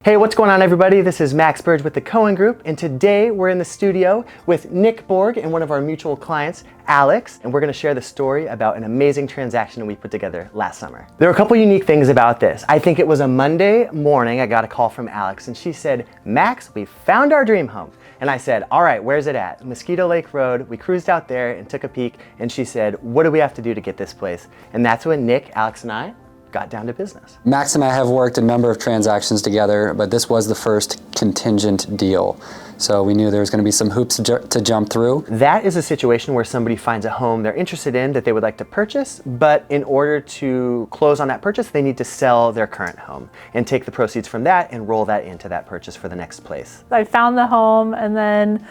Hey, what's going on everybody? This is Max Burrage with the Cohen Group, and today we're in the studio with Nick Borg and one of our mutual clients, Alex, and we're gonna share the story about an amazing transaction we put together last summer. There are a couple unique things about this. I think it was a Monday morning, I got a call from Alex and she said, Max, we found our dream home. And I said, all right, where's it at? Mosquito Lake Road. We cruised out there and took a peek, and she said, what do we have to do to get this place? And that's when Nick, Alex, and I got down to business. Max and I have worked a number of transactions together, but this was the first contingent deal. So we knew there was going to be some hoops to jump through. That is a situation where somebody finds a home they're interested in that they would like to purchase, but in order to close on that purchase, they need to sell their current home and take the proceeds from that and roll that into that purchase for the next place. I found the home, and then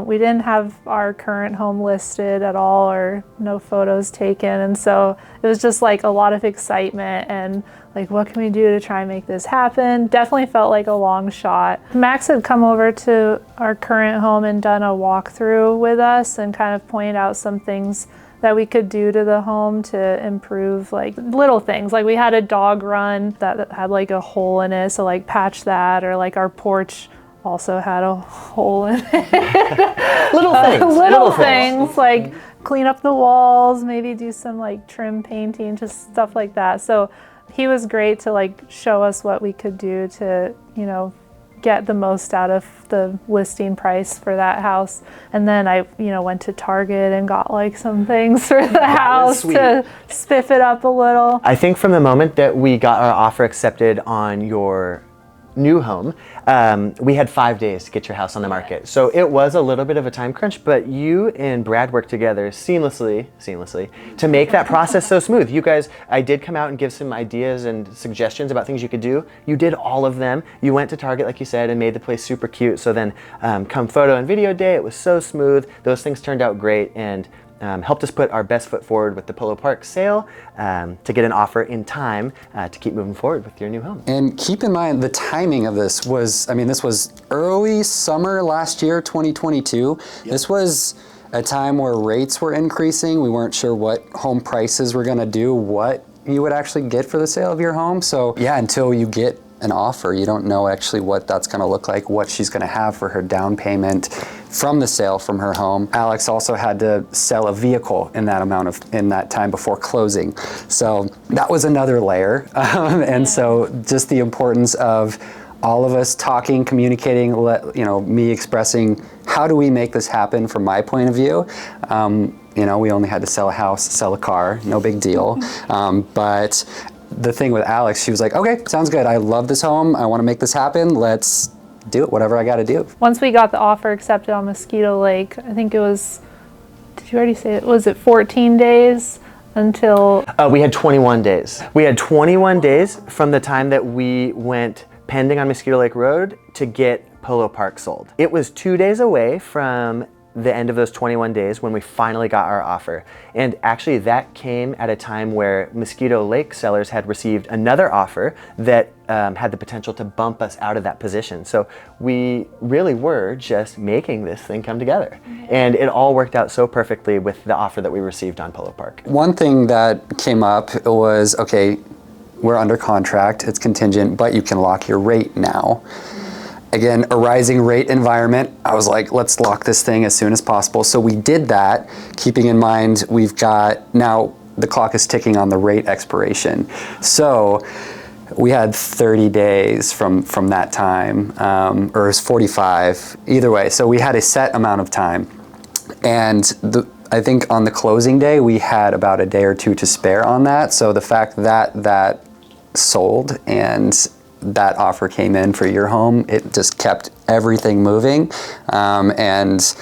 we didn't have our current home listed at all, or no photos taken, and so it was just like a lot of excitement and like, what can we do to try and make this happen? Definitely felt like a long shot. Max had come over to our current home and done a walkthrough with us and kind of pointed out some things that we could do to the home to improve, like little things. Like we had a dog run that had like a hole in it, so like patch that, or like our porch also had a hole in it. little things like clean up the walls, maybe do some like trim painting, just stuff like that. So he was great to like show us what we could do to, you know, get the most out of the listing price for that house. And then I, went to Target and got like some things for the house to spiff it up a little. I think from the moment that we got our offer accepted on your new home, we had 5 days to get your house on the market. So it was a little bit of a time crunch, but you and Brad worked together seamlessly to make that process so smooth. You guys, I did come out and give some ideas and suggestions about things you could do. You did all of them. You went to Target, like you said, and made the place super cute. So then come photo and video day, it was so smooth. Those things turned out great, and helped us put our best foot forward with the Polo Park sale to get an offer in time to keep moving forward with your new home. And keep in mind the timing of this was, this was early summer last year, 2022. Yep. This was a time where rates were increasing. We weren't sure what home prices were gonna do, what you would actually get for the sale of your home. So yeah, until you get an offer, you don't know actually what that's going to look like, what she's going to have for her down payment from the sale from her home. Alex also had to sell a vehicle in that time before closing, so that was another layer. And so just the importance of all of us talking, communicating, me expressing how do we make this happen from my point of view. We only had to sell a house, sell a car, no big deal, but the thing with Alex, she was like, okay, sounds good. I love this home. I want to make this happen. Let's do it, whatever I got to do. Once we got the offer accepted on Mosquito Lake, I think it was, did you already say it? Was it 14 days until? We had 21 days. We had 21 days from the time that we went pending on Mosquito Lake Road to get Polo Park sold. It was 2 days away from the end of those 21 days when we finally got our offer. And actually that came at a time where Mosquito Lake sellers had received another offer that had the potential to bump us out of that position. So we really were just making this thing come together. And it all worked out so perfectly with the offer that we received on Polo Park. One thing that came up was, okay, we're under contract, it's contingent, but you can lock your rate now. Again, a rising rate environment, I was like, let's lock this thing as soon as possible. So we did that, keeping in mind we've got, now the clock is ticking on the rate expiration. So we had 30 days from that time, or it was 45, either way. So we had a set amount of time. And I think on the closing day, we had about a day or two to spare on that. So the fact that that sold and that offer came in for your home, it just kept everything moving. And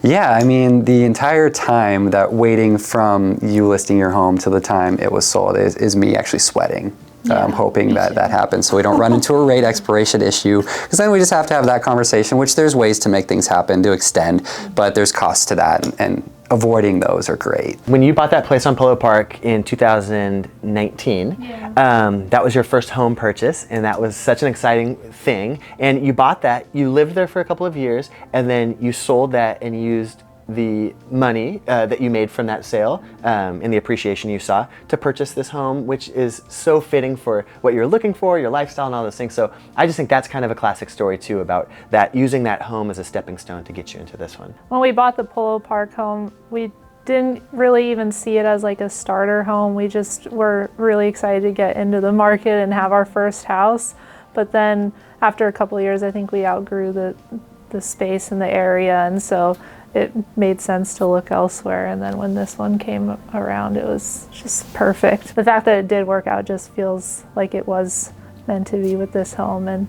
yeah, the entire time, that waiting from you listing your home to the time it was sold is me actually sweating. Yeah, hoping that happens so we don't run into a rate expiration issue, because then we just have to have that conversation, which there's ways to make things happen, to extend, but there's costs to that, and avoiding those are great. When you bought that place on Polo Park in 2019, that was your first home purchase, and that was such an exciting thing. And you bought that, you lived there for a couple of years, and then you sold that and used the money that you made from that sale and the appreciation you saw to purchase this home, which is so fitting for what you're looking for, your lifestyle and all those things. So I just think that's kind of a classic story too, about that, using that home as a stepping stone to get you into this one. When we bought the Polo Park home, we didn't really even see it as like a starter home. We just were really excited to get into the market and have our first house. But then after a couple of years, I think we outgrew the space in the area, and so it made sense to look elsewhere. And then when this one came around, it was just perfect. The fact that it did work out just feels like it was meant to be with this home. And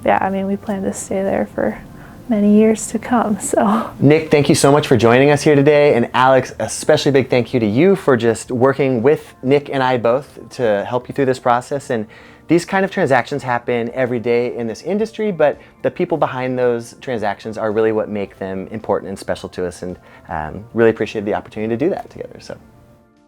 yeah, I mean, we plan to stay there for many years to come. So Nick, thank you so much for joining us here today. And Alex, especially big thank you to you for just working with Nick and I both to help you through this process. And these kind of transactions happen every day in this industry, but the people behind those transactions are really what make them important and special to us, and really appreciate the opportunity to do that together. So